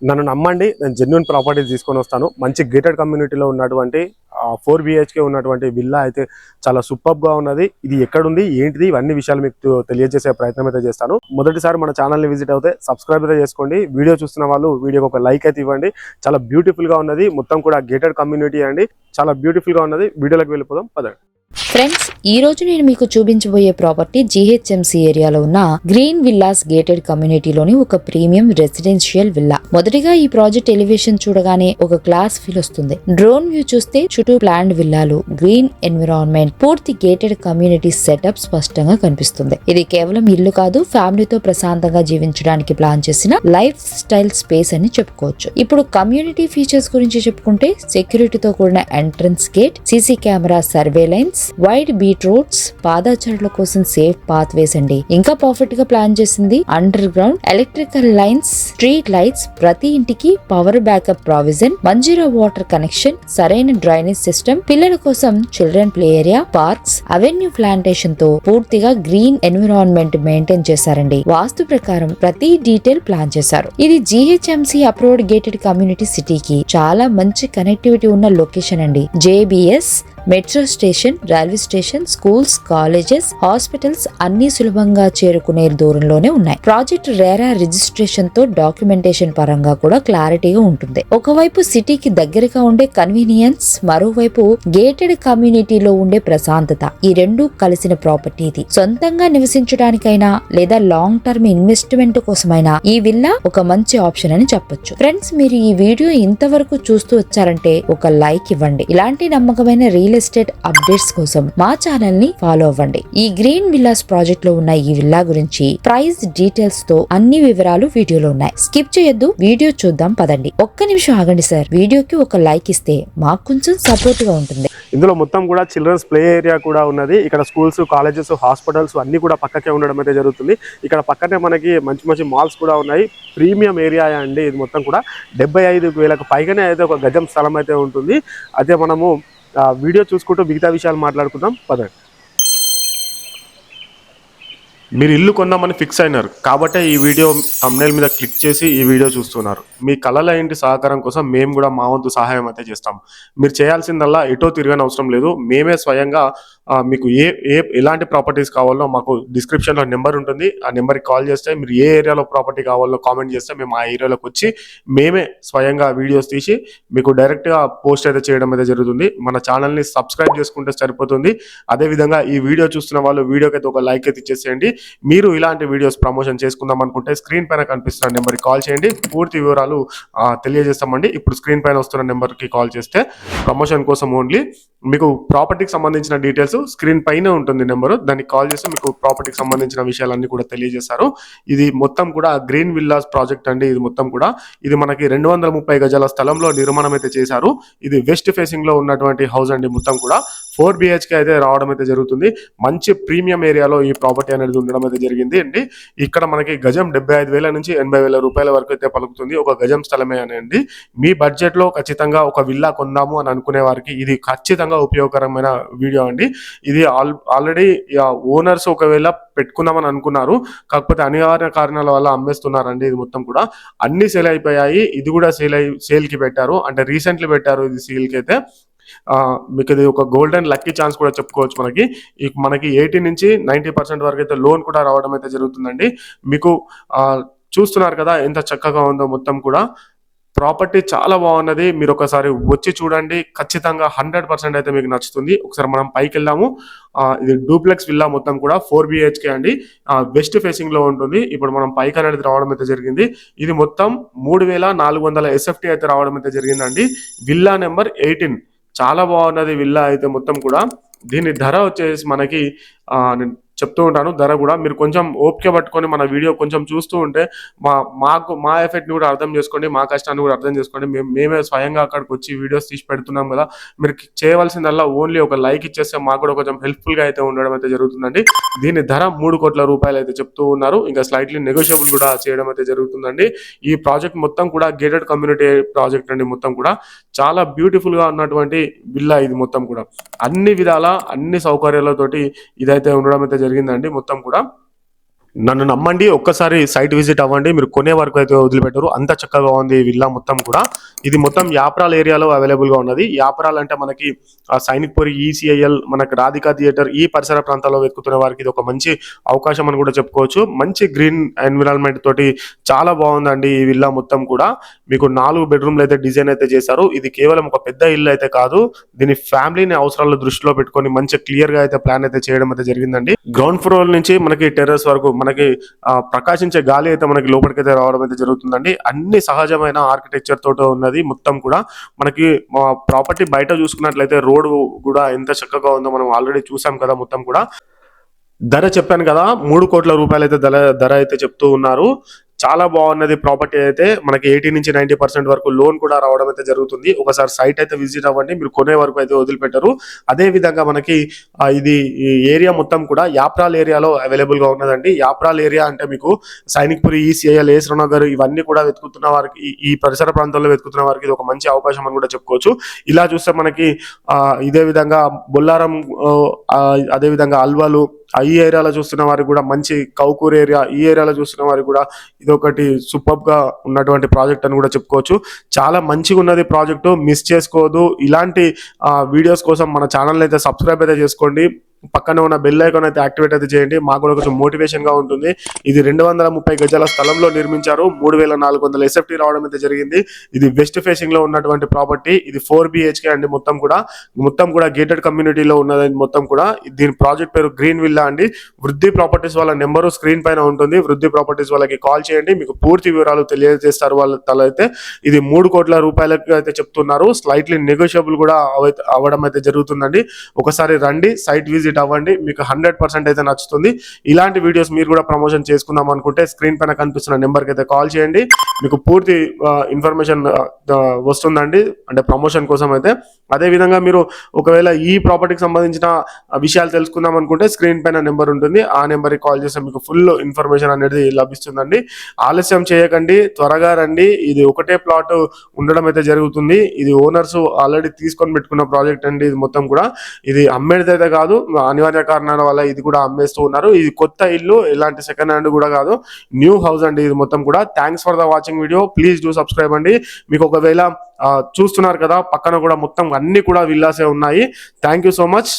నన్ను నమ్మండి, నేను జెన్యూన్ ప్రాపర్టీస్ తీసుకొని వస్తాను. మంచి గేటెడ్ కమ్యూనిటీలో ఉన్నటువంటి 4 BHK ఉన్నటువంటి విల్లా అయితే చాలా సూపర్గా ఉన్నది. ఇది ఎక్కడుంది, ఏంటిది, ఇవన్నీ విషయాలు మీకు తెలియజేసే ప్రయత్నం అయితే చేస్తాను. మొదటిసారి మన ఛానల్ని విజిట్ అవుతే సబ్స్క్రైబ్ అయితే చేసుకోండి. వీడియో చూస్తున్న వాళ్ళు వీడియోకి ఒక లైక్ అయితే ఇవ్వండి. చాలా బ్యూటిఫుల్గా ఉన్నది, మొత్తం కూడా గేటెడ్ కమ్యూనిటీ అండి. చాలా బ్యూటిఫుల్గా ఉన్నది. వీడియోలోకి వెళ్ళిపోదాం పదండి. ఫ్రెండ్స్, ఈ రోజు నేను మీకు చూపించబోయే ప్రాపర్టీ GHMC ఏరియాలో ఉన్న గ్రీన్ విల్లాస్ గేటెడ్ కమ్యూనిటీలోని ఒక ప్రీమియం రెసిడెన్షియల్ విల్లా. మొదటిగా ఈ ప్రాజెక్ట్ ఎలివేషన్ చూడగానే ఒక క్లాస్ ఫీల్ వస్తుంది. డ్రోన్ వ్యూ చూస్తే చుట్టూ ప్లాండ్ విల్లాలు, గ్రీన్ ఎన్విరాన్మెంట్, పూర్తి గేటెడ్ కమ్యూనిటీ సెటప్ స్పష్టంగా కనిపిస్తుంది. ఇది కేవలం ఇల్లు కాదు, ఫ్యామిలీతో ప్రశాంతంగా జీవించడానికి ప్లాన్ చేసిన లైఫ్ స్టైల్ స్పేస్ అని చెప్పుకోవచ్చు. ఇప్పుడు కమ్యూనిటీ ఫీచర్స్ గురించి చెప్పుకుంటే సెక్యూరిటీతో కూడిన entrance gate, CC camera surveillance, wide beat roads, పాదచారుల కోసం సేఫ్ పాత్ వేస్ అండి. ఇంకా పర్ఫెక్ట్ గా ప్లాన్ చేసింది underground electrical lines, street lights, ప్రతి ఇంటికి power backup provision, Manjeera water connection, సరైన డ్రైనేజ్ సిస్టమ్, పిల్లల కోసం children play area, parks, avenue plantation తో పూర్తిగా గ్రీన్ ఎన్విరాన్మెంట్ మెయింటైన్ చేశారండి. వాస్తు ప్రకారం ప్రతి డీటెయిల్ ప్లాన్ చేశారు. ఇది GHMC అప్రూవ్డ్ గేటెడ్ కమ్యూనిటీ సిటీకి చాలా మంచి కనెక్టివిటీ ఉన్న లొకేషన్ అండి. JBS metro station, railway station, schools, colleges, hospitals అన్ని సులభంగా చేరుకునే దూరంలోనే ఉన్నాయి. ప్రాజెక్ట్ రేరా రిజిస్ట్రేషన్ తో డాక్యుమెంటేషన్ పరంగా కూడా క్లారిటీగా ఉంటుంది. ఒకవైపు సిటీకి దగ్గరగా ఉండే కన్వీనియన్స్, మరోవైపు గేటెడ్ కమ్యూనిటీలో ఉండే ప్రశాంతత, ఈ రెండు కలిసిన ప్రాపర్టీ ఇది. సొంతంగా నివసించడానికైనా లేదా లాంగ్ టర్మ్ ఇన్వెస్ట్మెంట్ కోసమైనా ఈ విల్లా ఒక మంచి ఆప్షన్ అని చెప్పొచ్చు. ఫ్రెండ్స్, మీరు ఈ వీడియో ఇంతవరకు చూస్తూ వచ్చారంటే ఒక లైక్ ఇవ్వండి. ఇలాంటి నమ్మకమైన రియల్ ఎస్టేట్ అప్డేట్స్ కోసం మా ఛానల్ ని ఫాలో అవ్వండి. ఈ గ్రీన్ విల్లాస్ ప్రాజెక్ట్ లో ఉన్న ఈ విల్లా గురించి ప్రైస్ డీటెయిల్స్ తో అన్ని వివరాలు వీడియోలో ఉన్నాయి. స్కిప్ చేయొద్దు, వీడియో చూద్దాం పదండి. ఒక్క నిమిషం ఆగండి సార్. వీడియోకి ఒక లైక్ ఇస్తే మాకు కొంచెం సపోర్ట్ గా ఉంటుంది. ఇందులో మొత్తం కూడా చిల్డ్రన్స్ ప్లే ఏరియా కూడా ఉన్నది. ఇక్కడ స్కూల్స్, కాలేజెస్, హాస్పిటల్స్ అన్ని కూడా పక్కకే ఉండడం అయితే జరుగుతుంది. ఇక్కడ పక్కనే మనకి మంచి మంచి మాల్స్ కూడా ఉన్నాయి. ప్రీమియం ఏరియా అండి ఇది. మొత్తం కూడా 75,000కు పైగానే అయితే ఒక గజం స్థలం అయితే ఉంటుంది. అదే మనము వీడియో చూసుకుంటూ మిగతా విషయాలు మాట్లాడుకుందాం పదండి. మీరు ఇల్లు కొందామని ఫిక్స్ అయినారు కాబట్టి ఈ వీడియో థంబ్నెయిల్ మీద క్లిక్ చేసి ఈ వీడియో చూస్తున్నారు. మీ కళల ఇంటి సహకారం కోసం మేము కూడా మా వంతు సహాయం అయితే చేస్తాం. మీరు చేయాల్సిందల్లా ఎటో తిరగని అవసరం లేదు. మేమే స్వయంగా మీకు ఎలాంటి ప్రాపర్టీస్ కావాలో మాకు డిస్క్రిప్షన్లో నెంబర్ ఉంటుంది. ఆ నెంబర్కి కాల్ చేస్తే మీరు ఏ ఏరియాలో ప్రాపర్టీ కావాలో కామెంట్ చేస్తే మేము ఆ ఏరియాలోకి వచ్చి మేమే స్వయంగా వీడియోస్ తీసి మీకు డైరెక్ట్గా పోస్ట్ అయితే చేయడం అయితే జరుగుతుంది. మన ఛానల్ని సబ్స్క్రైబ్ చేసుకుంటే సరిపోతుంది. అదేవిధంగా ఈ వీడియో చూస్తున్న వాళ్ళు వీడియోకి అయితే ఒక లైక్ అయితే ఇచ్చేసేయండి. మీరు ఇలాంటి వీడియోస్ ప్రమోషన్ చేసుకుందాం అనుకుంటే స్క్రీన్ పైన కనిపిస్తున్న నెంబర్కి కాల్ చేయండి. పూర్తి వివరాలు తెలియజేస్తామండి. ఇప్పుడు స్క్రీన్ పైన వస్తున్న నెంబర్కి కాల్ చేస్తే ప్రమోషన్ కోసం ఓన్లీ మీకు ప్రాపర్టీకి సంబంధించిన డీటెయిల్స్ స్క్రీన్ పైన ఉంటుంది నెంబరు. దానికి కాల్ చేస్తే మీకు ప్రాపర్టీకి సంబంధించిన విషయాలన్నీ కూడా తెలియజేస్తారు. ఇది మొత్తం కూడా గ్రీన్ విల్లాస్ ప్రాజెక్ట్ అండి. ఇది మొత్తం కూడా ఇది మనకి 230 గజాల స్థలంలో నిర్మాణం అయితే చేశారు. ఇది వెస్ట్ ఫేసింగ్ లో ఉన్నటువంటి హౌస్ అండి. మొత్తం కూడా 4 BHK అయితే రావడం అయితే జరుగుతుంది. మంచి ప్రీమియం ఏరియాలో ఈ ప్రాపర్టీ అనేది ఉండడం అయితే జరిగింది అండి. ఇక్కడ మనకి గజం 75,000 నుంచి 80,000 రూపాయల వరకు అయితే పలుకుతుంది. ఒక గజం స్థలమే అండి. మీ బడ్జెట్ లో ఖచ్చితంగా ఒక విల్లా కొందాము అని అనుకునే వారికి ఇది ఖచ్చితంగా ఉపయోగకరమైన వీడియో అండి. ఇది ఆల్రెడీ ఓనర్స్ ఒకవేళ పెట్టుకుందామని అనుకున్నారు, కాకపోతే అనివార్య కారణాల వల్ల అమ్మేస్తున్నారండి. ఇది మొత్తం కూడా అన్ని సేల్ అయిపోయాయి. ఇది కూడా సేల్ కి పెట్టారు, అంటే రీసెంట్లీ పెట్టారు ఇది సేల్ కి అయితే. మీకు ఇది ఒక గోల్డెన్ లక్కీ ఛాన్స్ కూడా చెప్పుకోవచ్చు. మనకి 80 నుంచి 90% వరకు అయితే లోన్ కూడా రావడం అయితే జరుగుతుందండి. మీకు చూస్తున్నారు కదా ఎంత చక్కగా ఉందో. మొత్తం కూడా ప్రాపర్టీ చాలా బాగున్నది. మీరు ఒకసారి వచ్చి చూడండి, ఖచ్చితంగా 100% అయితే మీకు నచ్చుతుంది. ఒకసారి మనం పైకి వెళ్దాము. ఇది డూప్లెక్స్ విల్లా మొత్తం కూడా 4 BHK అండి. వెస్ట్ ఫేసింగ్ లో ఉంటుంది. ఇప్పుడు మనం పైకి అనేది రావడం అయితే జరిగింది. ఇది మొత్తం 3,400 SFT అయితే రావడం అయితే జరిగిందండి. Villa number 18. చాలా బాగున్నది విల్లా అయితే మొత్తం కూడా. దీని ధర వచ్చేసి మనకి నేను చెప్తూ ఉంటాను ధర కూడా. మీరు కొంచెం ఓపిక పట్టుకొని మన వీడియో కొంచెం చూస్తూ ఉంటే మా ఎఫెక్ట్ని కూడా అర్థం చేసుకోండి, మా కష్టాన్ని కూడా అర్థం చేసుకోండి. మేమే స్వయంగా అక్కడికి వచ్చి వీడియోస్ తీసి పెడుతున్నాం కదా. మీరు చేయవలసిందల్లా ఓన్లీ ఒక లైక్ ఇచ్చేస్తే మాకు కూడా కొంచెం హెల్ప్ఫుల్గా అయితే ఉండడం అయితే జరుగుతుందండి. దీని ధర 3 కోట్ల రూపాయలు అయితే చెప్తూ ఉన్నారు. ఇంకా స్లైట్లీ నెగోషియబుల్ కూడా చేయడం అయితే జరుగుతుందండి. ఈ ప్రాజెక్ట్ మొత్తం కూడా గేటెడ్ కమ్యూనిటీ ప్రాజెక్ట్ అండి. మొత్తం కూడా చాలా బ్యూటిఫుల్ గా ఉన్నటువంటి విల్లా ఇది. మొత్తం కూడా అన్ని విధాల అన్ని సౌకర్యాలతోటి ఇదైతే ఉండడం అయితే జరిగిందండి. మొత్తం కూడా నన్ను నమ్మండి, ఒక్కసారి సైట్ విజిట్ అవ్వండి, మీరు కొనే వరకు అయితే వదిలిపెట్టరు. అంత చక్కగా ఉంది ఈ విల్లా మొత్తం కూడా. ఇది మొత్తం యాప్రాల్ ఏరియాలో అవైలబుల్గా ఉన్నది. యాప్రాల్ అంటే మనకి సైనిక్పురి, ఈసీఐఎల్, మనకి రాధికా థియేటర్ ఈ పరిసర ప్రాంతాల్లో వెతుకుతున్న వారికి ఇది ఒక మంచి అవకాశం అని కూడా చెప్పుకోవచ్చు. మంచి గ్రీన్ ఎన్విరాన్మెంట్ తోటి చాలా బాగుందండి ఈ విల్లా మొత్తం కూడా. మీకు 4 బెడ్రూమ్లు అయితే డిజైన్ అయితే చేశారు. ఇది కేవలం ఒక పెద్ద ఇల్లు అయితే కాదు, దీని ఫ్యామిలీని అవసరాలు దృష్టిలో పెట్టుకొని మంచి క్లియర్ గా అయితే ప్లాన్ అయితే చేయడం అయితే జరిగిందండి. గ్రౌండ్ ఫ్లోర్ నుంచి మనకి టెర్రస్ వరకు మనకి ప్రకాశించే గాలి అయితే మనకి లోపలికైతే రావడం అయితే జరుగుతుందండి. అన్ని సహజమైన ఆర్కిటెక్చర్ తోటి ఉన్నది మొత్తం కూడా. మనకి ప్రాపర్టీ బయట చూసుకున్నట్లయితే రోడ్ కూడా ఎంత చక్కగా ఉందో మనం ఆల్రెడీ చూసాం కదా. మొత్తం కూడా ధర చెప్పాను కదా, 3 కోట్ల రూపాయలు అయితే ధర అయితే చెప్తూ ఉన్నారు. చాలా బాగున్నది ప్రాపర్టీ అయితే. మనకి 80 నుంచి 90% వరకు లోన్ కూడా రావడం అయితే జరుగుతుంది. ఒకసారి సైట్ అయితే విజిట్ అవ్వండి, మీరు కొనే వరకు అయితే వదిలిపెట్టరు. అదే విధంగా మనకి ఇది ఈ ఏరియా మొత్తం కూడా యాప్రాల్ ఏరియాలో అవైలబుల్ గా ఉన్నదండి. యాప్రాల్ ఏరియా అంటే మీకు సైనిక్పురి, ఈసీఐఎల్, ఏసనగర్ ఇవన్నీ కూడా వెతుకుతున్న వారికి, ఈ పరిసర ప్రాంతాల్లో వెతుకుతున్న వారికి ఇది ఒక మంచి అవకాశం అని కూడా చెప్పుకోవచ్చు. ఇలా చూస్తే మనకి ఇదే విధంగా బొల్లారం, అదే విధంగా అల్వాలు ఈ ఏరియాలో చూస్తున్న వారికి కూడా మంచి కౌకూర్ ఏరియా, ఈ ఏరియాలో చూస్తున్న వారికి కూడా ఇది ఒకటి సూపర్ గా ఉన్నటువంటి ప్రాజెక్ట్ అని కూడా చెప్పుకోవచ్చు. చాలా మంచిగా ఉన్నది ప్రాజెక్టు, మిస్ చేసుకోవద్దు. ఇలాంటి వీడియోస్ కోసం మన ఛానల్ అయితే సబ్స్క్రైబ్ అయితే చేసుకోండి. పక్కన ఉన్న బెల్ ఐకాన్ అయితే యాక్టివేట్ అయితే చేయండి, మాకు కూడా కొంచెం మోటివేషన్ గా ఉంటుంది. ఇది 230 గజాల స్థలంలో నిర్మించారు. 3400 ఎస్ఎఫ్టీ రావడం అయితే జరిగింది. ఇది వెస్ట్ ఫేసింగ్ లో ఉన్నటువంటి ప్రాపర్టీ. ఇది 4 BHK అండి. మొత్తం కూడా గేటెడ్ కమ్యూనిటీలో ఉన్నది మొత్తం కూడా. దీని ప్రాజెక్ట్ పేరు గ్రీన్ విల్లా అండి. వృద్ధి ప్రాపర్టీస్ వాళ్ళ నెంబరు స్క్రీన్ పైన ఉంటుంది. వృద్ధి ప్రాపర్టీస్ వాళ్ళకి కాల్ చేయండి, మీకు పూర్తి వివరాలు తెలియజేస్తారు వాళ్ళ అయితే. ఇది 3 కోట్ల రూపాయలకు అయితే చెప్తున్నారు. స్లైట్లీ నెగోషియబుల్ కూడా అవ్వడం అయితే జరుగుతుందండి. ఒకసారి రండి, సైట్ విజిట్ అవ్వండి, మీకు 100% అయితే నచ్చుతుంది. ఇలాంటి వీడియోస్ మీరు కూడా ప్రమోషన్ చేసుకుందాం అనుకుంటే స్క్రీన్ పైన కనిపిస్తున్న నెంబర్కి అయితే కాల్ చేయండి, మీకు పూర్తి ఇన్ఫర్మేషన్ వస్తుందండి, అంటే ప్రమోషన్ కోసం అయితే. అదే విధంగా మీరు ఒకవేళ ఈ ప్రాపర్టీకి సంబంధించిన విషయాలు తెలుసుకుందాం అనుకుంటే స్క్రీన్ పైన నెంబర్ ఉంటుంది, ఆ నెంబర్కి కాల్ చేస్తే మీకు ఫుల్ ఇన్ఫర్మేషన్ అనేది లభిస్తుందండి. ఆలస్యం చేయకండి, త్వరగా రండి. ఇది ఒకటే ప్లాట్ ఉండడం అయితే జరుగుతుంది. ఇది ఓనర్స్ ఆల్రెడీ తీసుకొని పెట్టుకున్న ప్రాజెక్ట్ అండి. ఇది మొత్తం కూడా ఇది అమ్మేది అయితే కాదు, అనివార్య కారణాల వల్ల ఇది కూడా అమ్మేస్తూ ఉన్నారు. ఇది కొత్త ఇల్లు, ఎలాంటి సెకండ్ హ్యాండ్ కూడా కాదు, న్యూ హౌస్ అండి ఇది మొత్తం కూడా. Thanks for the watching video. Please do subscribe అండి. మీకు ఒకవేళ చూస్తున్నారు కదా, పక్కన కూడా మొత్తం అన్ని కూడా విల్లాసే ఉన్నాయి. Thank you so much.